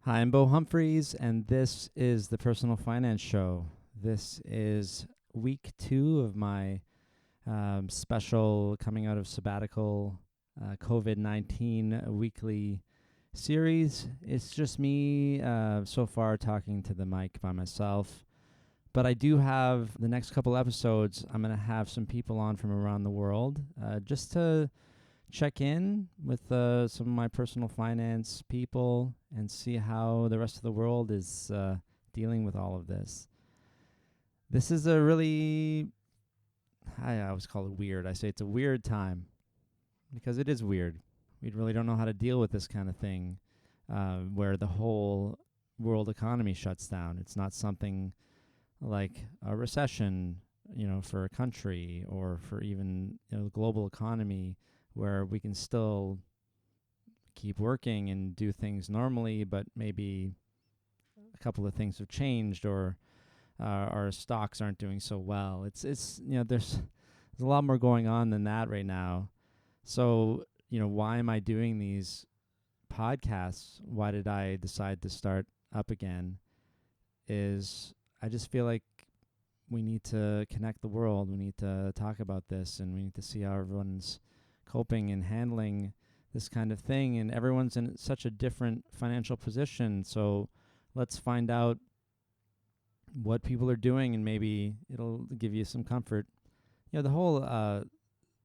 Hi, I'm Beau Humphreys, and this is the Personal Finance Show. This is week 2 of my special coming out of sabbatical COVID-19 weekly series. It's just me so far talking to the mic by myself. But I do have the next couple episodes, I'm going to have some people on from around the world just to check in with some of my personal finance people and see how the rest of the world is dealing with all of this. This is a really, I always call it weird. I say it's a weird time because it is weird. We really don't know how to deal with this kind of thing where the whole world economy shuts down. It's not something like a recession, for a country or for even the global economy where we can still keep working and do things normally, but maybe a couple of things have changed or our stocks aren't doing so well. It's there's a lot more going on than that right now. So, why am I doing these podcasts? Why did I decide to start up again? Is I just feel like we need to connect the world. We need to talk about this, and we need to see how everyone's coping and handling this kind of thing. And everyone's in such a different financial position. So let's find out what people are doing, and maybe it'll give you some comfort. The whole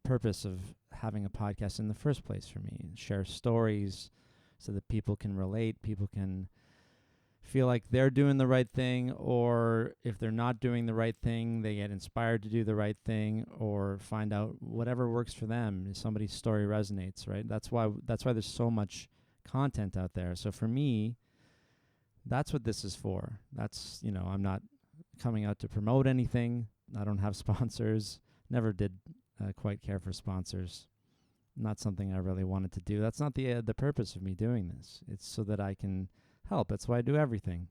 purpose of having a podcast in the first place for me, share stories so that people can relate, people can feel like they're doing the right thing, or if they're not doing the right thing, they get inspired to do the right thing or find out whatever works for them. Somebody's story resonates, right? That's why there's so much content out there. So for me, that's what this is for. That's, I'm not coming out to promote anything. I don't have sponsors. Never did quite care for sponsors. Not something I really wanted to do. That's not the purpose of me doing this. It's so that I can help. That's why I do everything.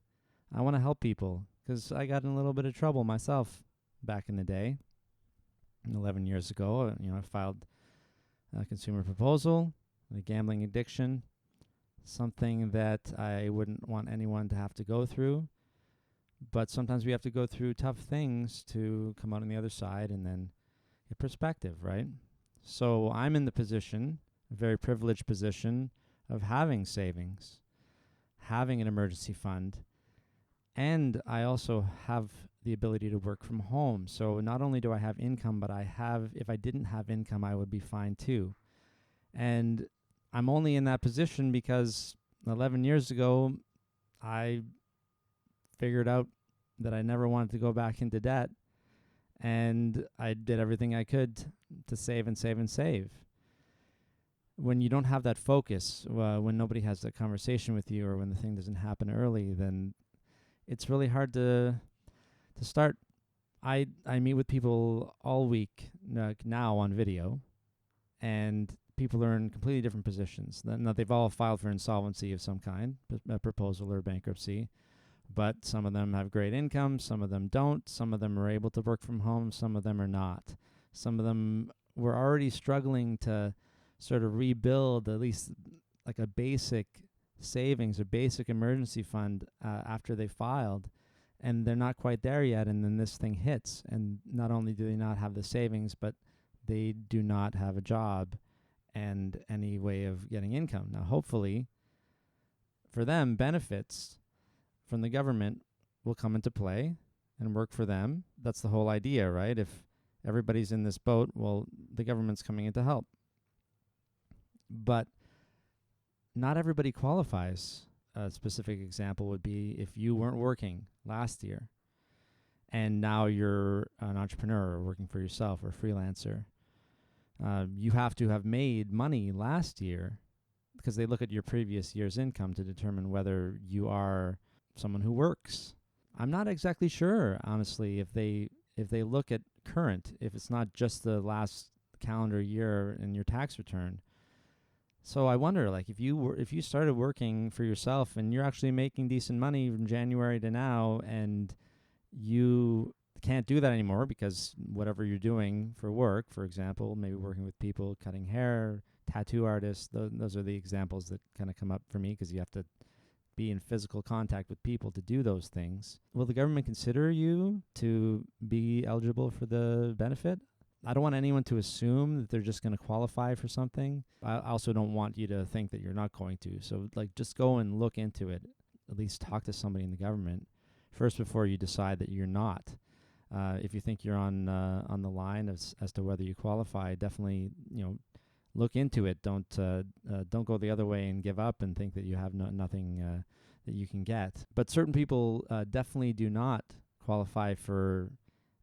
I want to help people because I got in a little bit of trouble myself back in the day. 11 years ago, I filed a consumer proposal, a gambling addiction, something that I wouldn't want anyone to have to go through. But sometimes we have to go through tough things to come out on the other side and then get perspective, right? So I'm in the position, a very privileged position, of having savings, having an emergency fund, and I also have the ability to work from home. So not only do I have income, but if I didn't have income, I would be fine too. And I'm only in that position because 11 years ago, I figured out that I never wanted to go back into debt, and I did everything I could to save and save and save. When you don't have that focus, when nobody has that conversation with you, or when the thing doesn't happen early, then it's really hard to start. I meet with people all week now on video, and people are in completely different positions. Now, they've all filed for insolvency of some kind, a proposal or bankruptcy, but some of them have great income, some of them don't, some of them are able to work from home, some of them are not. Some of them were already struggling to sort of rebuild at least like a basic savings or basic emergency fund after they filed, and they're not quite there yet, and then this thing hits, and not only do they not have the savings, but they do not have a job and any way of getting income. Now, hopefully, for them, benefits from the government will come into play and work for them. That's the whole idea, right? If everybody's in this boat, well, the government's coming in to help. But not everybody qualifies. A specific example would be if you weren't working last year and now you're an entrepreneur or working for yourself or freelancer. You have to have made money last year because they look at your previous year's income to determine whether you are someone who works. I'm not exactly sure, honestly, if they look at current, if it's not just the last calendar year in your tax return. So I wonder, like, if you started working for yourself and you're actually making decent money from January to now, and you can't do that anymore because whatever you're doing for work, for example, maybe working with people, cutting hair, tattoo artists, those are the examples that kind of come up for me because you have to be in physical contact with people to do those things, will the government consider you to be eligible for the benefit? I don't want anyone to assume that they're just going to qualify for something. I also don't want you to think that you're not going to. So, just go and look into it. At least talk to somebody in the government first before you decide that you're not. If you think you're on the line as to whether you qualify, definitely look into it. Don't go the other way and give up and think that you have nothing that you can get. But certain people definitely do not qualify for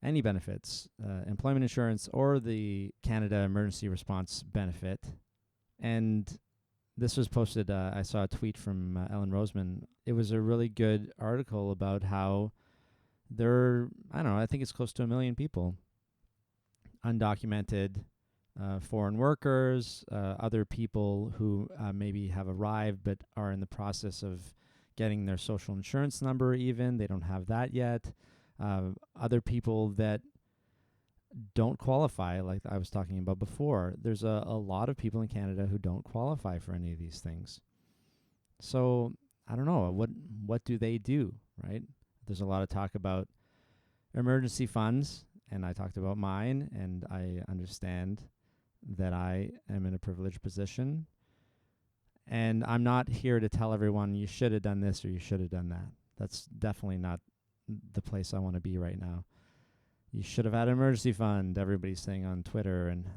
any benefits, employment insurance or the Canada Emergency Response Benefit. And this was posted, I saw a tweet from Ellen Roseman. It was a really good article about how I think it's close to 1 million people, undocumented foreign workers, other people who maybe have arrived but are in the process of getting their social insurance number even. They don't have that yet. Other people that don't qualify, like I was talking about before. There's a lot of people in Canada who don't qualify for any of these things. So I don't know, what do they do, right? There's a lot of talk about emergency funds, and I talked about mine, and I understand that I am in a privileged position. And I'm not here to tell everyone you should have done this or you should have done that. That's definitely not the place I want to be right now. You should have had an emergency fund, everybody's saying on Twitter. And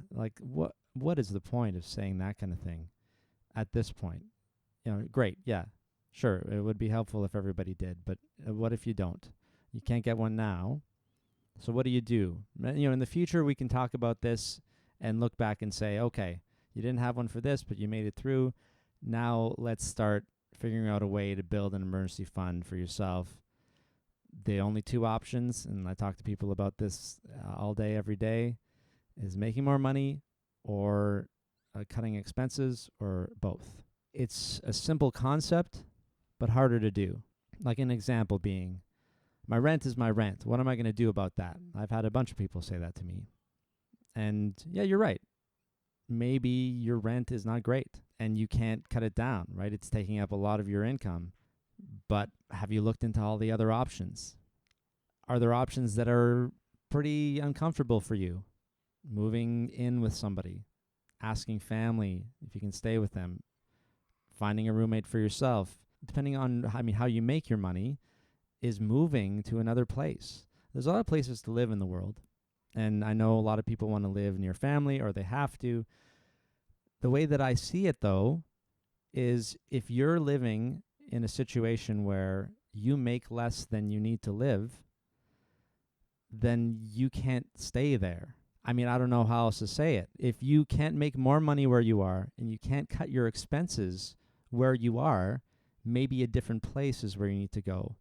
what is the point of saying that kind of thing at this point? Great, yeah, sure, it would be helpful if everybody did, but what if you don't? You can't get one now. So what do you do? In the future, we can talk about this and look back and say, okay, you didn't have one for this, but you made it through. Now let's start figuring out a way to build an emergency fund for yourself. The only two options, and I talk to people about this all day, every day, is making more money or cutting expenses, or both. It's a simple concept, but harder to do. Like an example being, my rent is my rent. What am I going to do about that? I've had a bunch of people say that to me. And yeah, you're right. Maybe your rent is not great and you can't cut it down, right? It's taking up a lot of your income. But have you looked into all the other options? Are there options that are pretty uncomfortable for you? Moving in with somebody, asking family if you can stay with them, finding a roommate for yourself, depending on how you make your money, is moving to another place. There's a lot of places to live in the world. And I know a lot of people want to live near family or they have to. The way that I see it, though, is if you're living in a situation where you make less than you need to live, then you can't stay there. I don't know how else to say it. If you can't make more money where you are and you can't cut your expenses where you are, maybe a different place is where you need to go.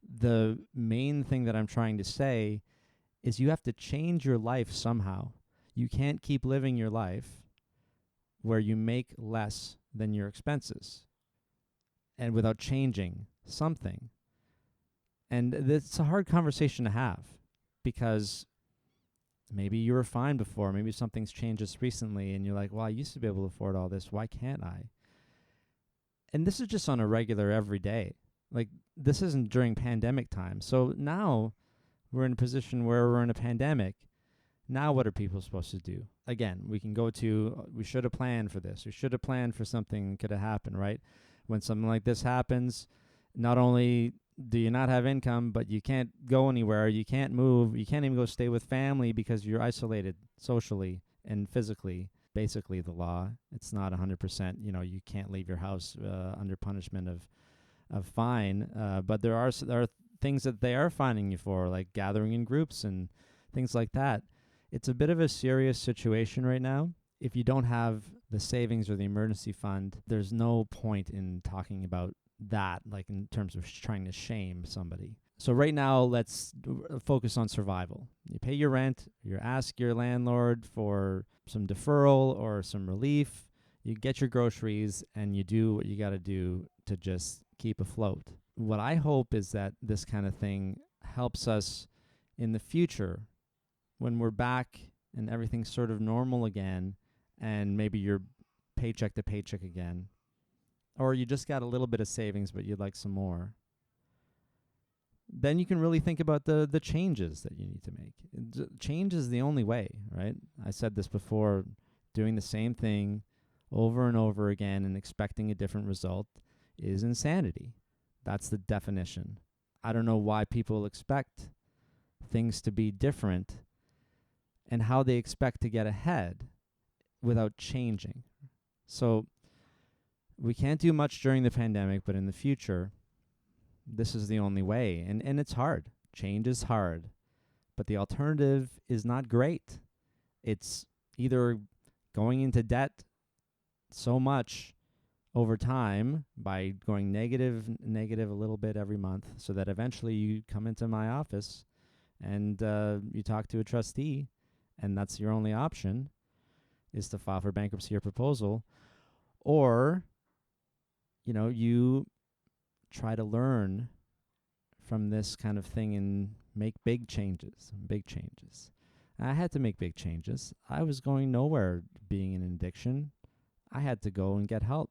The main thing that I'm trying to say is you have to change your life somehow. You can't keep living your life where you make less than your expenses and without changing something. And it's a hard conversation to have because maybe you were fine before. Maybe something's changed just recently and you're like, well, I used to be able to afford all this. Why can't I? And this is just on a regular everyday. This isn't during pandemic time. So now we're in a position where we're in a pandemic. Now what are people supposed to do? Again, we can go to, we should have planned for this. We should have planned for something that could have happened, right? When something like this happens, not only do you not have income, but you can't go anywhere. You can't move. You can't even go stay with family because you're isolated socially and physically. Basically, the law, it's not 100%. You can't leave your house under punishment of fine. But there are things that they are fining you for, like gathering in groups and things like that. It's a bit of a serious situation right now. If you don't have the savings or the emergency fund, there's no point in talking about that, like in terms of trying to shame somebody. So right now, let's focus on survival. You pay your rent, you ask your landlord for some deferral or some relief, you get your groceries, and you do what you got to do to just keep afloat. What I hope is that this kind of thing helps us in the future when we're back and everything's sort of normal again and maybe you're paycheck to paycheck again, or you just got a little bit of savings but you'd like some more, then you can really think about the changes that you need to make. Change is the only way, right? I said this before, doing the same thing over and over again and expecting a different result is insanity. That's the definition. I don't know why people expect things to be different and how they expect to get ahead without changing. So we can't do much during the pandemic, but in the future, this is the only way. And it's hard. Change is hard. But the alternative is not great. It's either going into debt so much over time by going negative a little bit every month, so that eventually you come into my office and you talk to a trustee, and that's your only option, is to file for bankruptcy or proposal. Or, you try to learn from this kind of thing and make big changes. I had to make big changes. I was going nowhere being in addiction. I had to go and get help.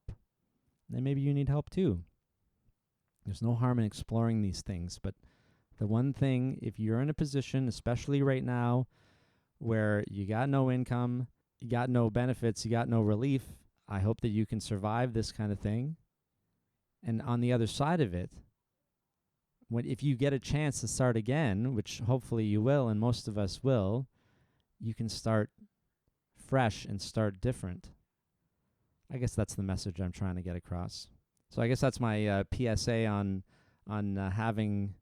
And maybe you need help too. There's no harm in exploring these things. But the one thing, if you're in a position, especially right now, where you got no income, you got no benefits, you got no relief, I hope that you can survive this kind of thing. And on the other side of it, if you get a chance to start again, which hopefully you will, and most of us will, you can start fresh and start different. I guess that's the message I'm trying to get across. So I guess that's my PSA on having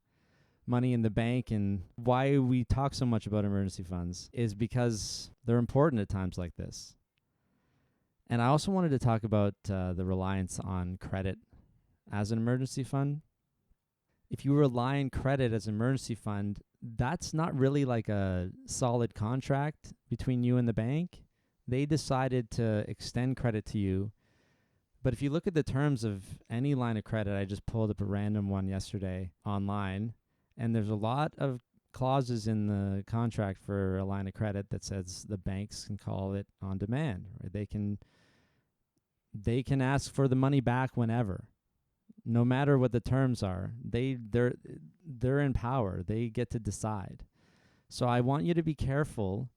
money in the bank, and why we talk so much about emergency funds is because they're important at times like this. And I also wanted to talk about the reliance on credit as an emergency fund. If you rely on credit as an emergency fund, that's not really like a solid contract between you and the bank. They decided to extend credit to you. But if you look at the terms of any line of credit, I just pulled up a random one yesterday online, and there's a lot of clauses in the contract for a line of credit that says the banks can call it on demand. Right? They can ask for the money back whenever, no matter what the terms are. They're in power. They get to decide. So I want you to be careful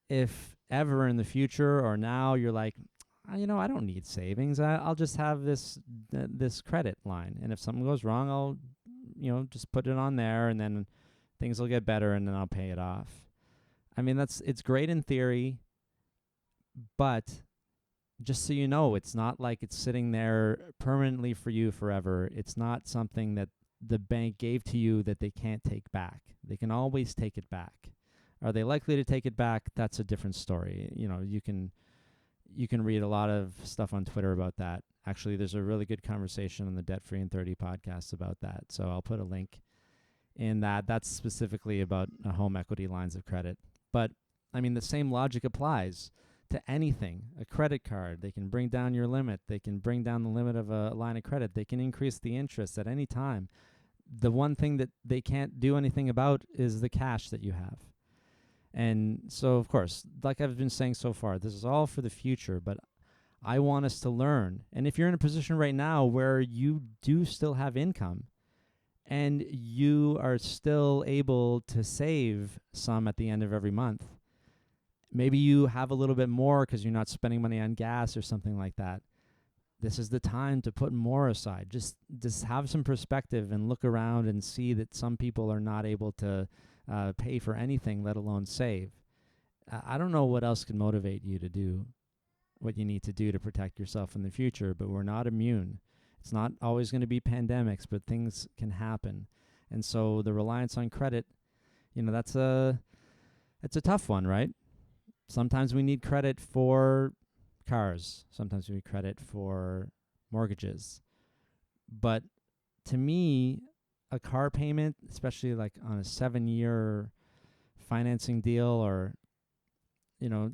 if ever in the future or now you're like, I don't need savings. I'll just have this credit line, and if something goes wrong, I'll just put it on there, and then things will get better, and then I'll pay it off. I mean, it's great in theory, but just so you know, it's not like it's sitting there permanently for you forever. It's not something that the bank gave to you that they can't take back. They can always take it back. Are they likely to take it back? That's a different story. You can read a lot of stuff on Twitter about that. Actually, there's a really good conversation on the Debt Free in 30 podcast about that. So I'll put a link in that. That's specifically about home equity lines of credit. But, I mean, the same logic applies to anything. A credit card, they can bring down your limit. They can bring down the limit of a line of credit. They can increase the interest at any time. The one thing that they can't do anything about is the cash that you have. And so, of course, like I've been saying so far, this is all for the future, but I want us to learn. And if you're in a position right now where you do still have income and you are still able to save some at the end of every month, maybe you have a little bit more because you're not spending money on gas or something like that, this is the time to put more aside. Just have some perspective and look around and see that some people are not able to pay for anything, let alone save. I don't know what else can motivate you to do what you need to do to protect yourself in the future, but we're not immune. It's not always going to be pandemics, but things can happen. And so the reliance on credit, it's a tough one, right? Sometimes we need credit for cars. Sometimes we need credit for mortgages. But to me, a car payment, especially like on a 7-year financing deal, or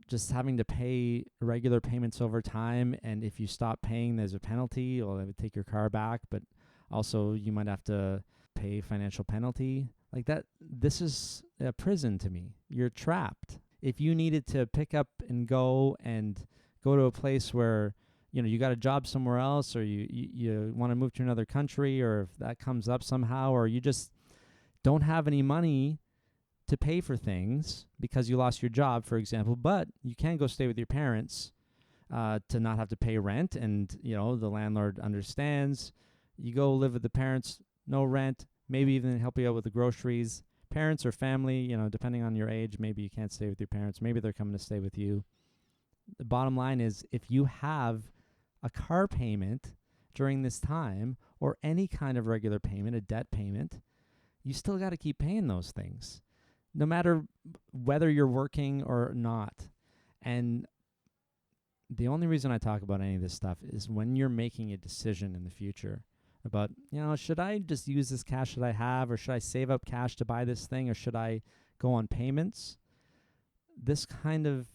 just having to pay regular payments over time, and if you stop paying, there's a penalty, or they would take your car back, but also you might have to pay financial penalty. Like that, this is a prison to me. You're trapped. If you needed to pick up and go to a place where you got a job somewhere else, or you want to move to another country, or if that comes up somehow, or you just don't have any money to pay for things because you lost your job, for example, but you can go stay with your parents to not have to pay rent, and the landlord understands. You go live with the parents, no rent, maybe even help you out with the groceries. Parents or family, depending on your age, maybe you can't stay with your parents, maybe they're coming to stay with you. The bottom line is, if you have a car payment during this time, or any kind of regular payment, a debt payment, you still got to keep paying those things, no matter whether you're working or not. And the only reason I talk about any of this stuff is when you're making a decision in the future about, should I just use this cash that I have, or should I save up cash to buy this thing, or should I go on payments? This kind of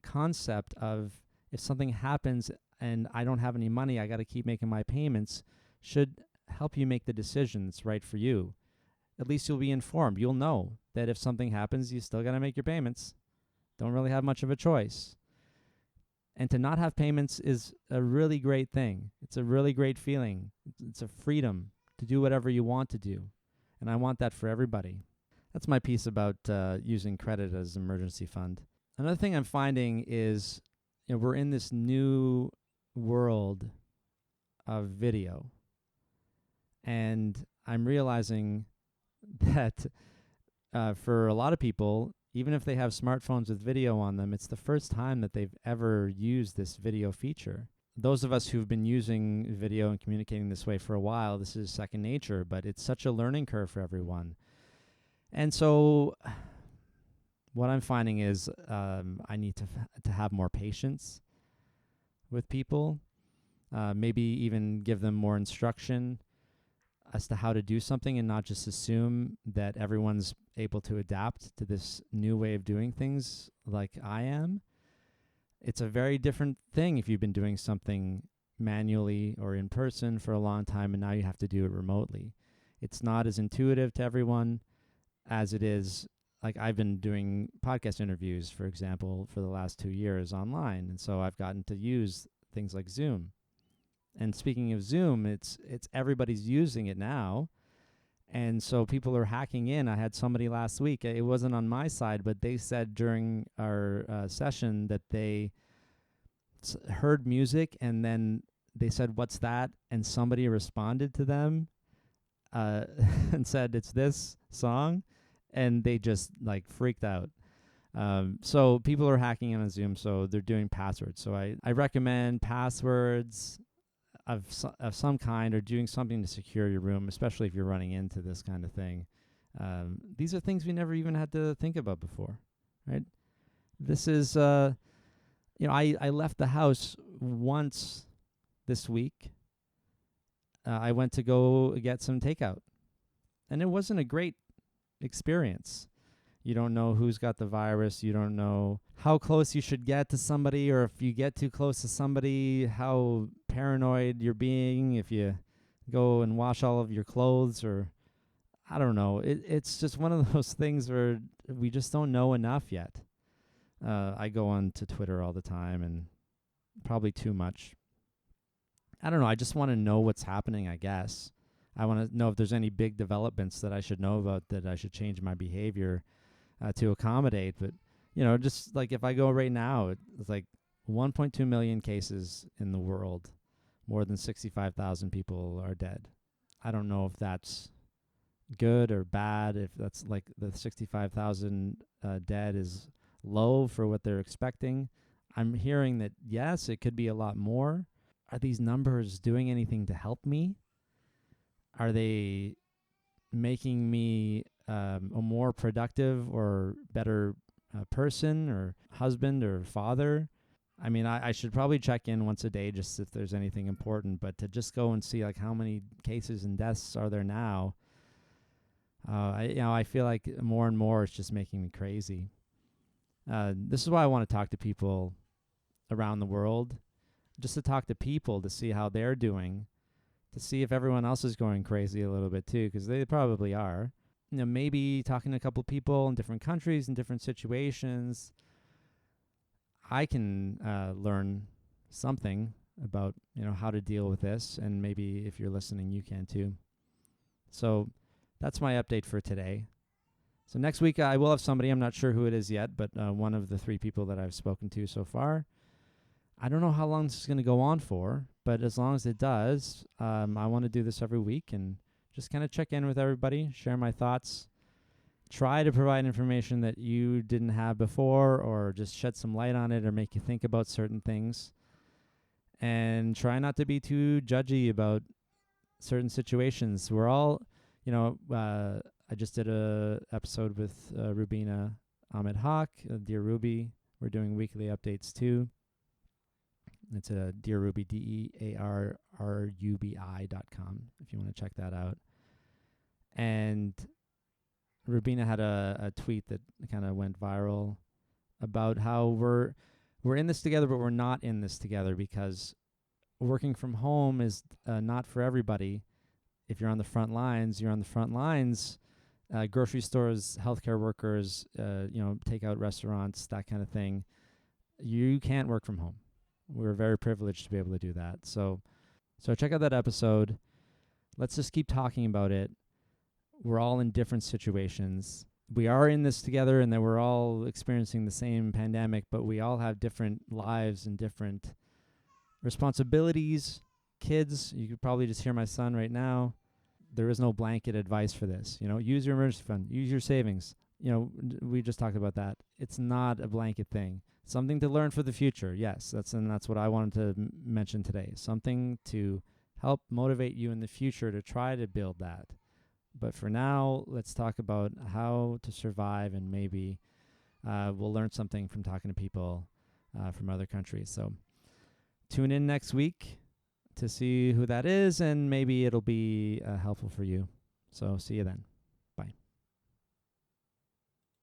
concept of, if something happens and I don't have any money, I got to keep making my payments, should help you make the decision that's right for you. At least you'll be informed. You'll know that if something happens, you still got to make your payments. Don't really have much of a choice. And to not have payments is a really great thing. It's a really great feeling. It's a freedom to do whatever you want to do. And I want that for everybody. That's my piece about using credit as an emergency fund. Another thing I'm finding is, we're in this new world of video. And I'm realizing that for a lot of people, even if they have smartphones with video on them, it's the first time that they've ever used this video feature. Those of us who've been using video and communicating this way for a while, this is second nature, but it's such a learning curve for everyone. And so what I'm finding is I need to have more patience with people, maybe even give them more instruction as to how to do something, and not just assume that everyone's able to adapt to this new way of doing things like I am. It's a very different thing if you've been doing something manually or in person for a long time, and now you have to do it remotely. It's not as intuitive to everyone as it is. Like, I've been doing podcast interviews, for example, for the last 2 years online, and so I've gotten to use things like Zoom. And speaking of Zoom, it's everybody's using it now. And so people are hacking in. I had somebody last week, it wasn't on my side, but they said during our session that they heard music, and then they said, "What's that?" And somebody responded to them and said, "It's this song." And they just freaked out. So people are hacking in on Zoom, so they're doing passwords. So I recommend passwords of some kind, or doing something to secure your room, especially if you're running into this kind of thing. These are things we never even had to think about before, right? This is, I left the house once this week. I went to go get some takeout, and it wasn't a great experience. You don't know who's got the virus. You don't know how close you should get to somebody, or if you get too close to somebody, how paranoid you're being if you go and wash all of your clothes, or I don't know. It's just one of those things where we just don't know enough yet. I go on to Twitter all the time, and probably too much. I don't know. I just want to know what's happening, I guess. I want to know if there's any big developments that I should know about, that I should change my behavior to accommodate. But, just like if I go right now, it's like 1.2 million cases in the world. More than 65,000 people are dead. I don't know if that's good or bad, if that's like the 65,000 dead is low for what they're expecting. I'm hearing that, yes, it could be a lot more. Are these numbers doing anything to help me? Are they making me a more productive or better person, or husband, or father? I mean, I should probably check in once a day just if there's anything important, but to just go and see how many cases and deaths are there now, I feel like more and more it's just making me crazy. This is why I want to talk to people around the world, just to talk to people, to see how they're doing, to see if everyone else is going crazy a little bit too, because they probably are. Maybe talking to a couple people in different countries, in different situations, I can learn something about, how to deal with this, and maybe if you're listening, you can too. So that's my update for today. So next week I will have somebody, I'm not sure who it is yet, but one of the 3 people that I've spoken to so far. I don't know how long this is going to go on for, but as long as it does, I want to do this every week and just kind of check in with everybody, share my thoughts, try to provide information that you didn't have before, or just shed some light on it or make you think about certain things. And try not to be too judgy about certain situations. We're all, I just did a episode with Rubina Ahmed Haq, Dear Ruby. We're doing weekly updates too. It's a Dear Ruby, DearRubi.com, if you want to check that out. And Rubina had a tweet that kind of went viral about how we're in this together, but we're not in this together, because working from home is not for everybody. If you're on the front lines, you're on the front lines. Grocery stores, healthcare workers, takeout restaurants, that kind of thing. You can't work from home. We're very privileged to be able to do that. So check out that episode. Let's just keep talking about it. We're all in different situations. We are in this together, and that we're all experiencing the same pandemic, but we all have different lives and different responsibilities. Kids, you could probably just hear my son right now. There is no blanket advice for this. Use your emergency fund, use your savings. We just talked about that. It's not a blanket thing. Something to learn for the future. Yes, that's what I wanted to mention today. Something to help motivate you in the future to try to build that. But for now, let's talk about how to survive, and maybe we'll learn something from talking to people from other countries. So tune in next week to see who that is, and maybe it'll be helpful for you. So see you then.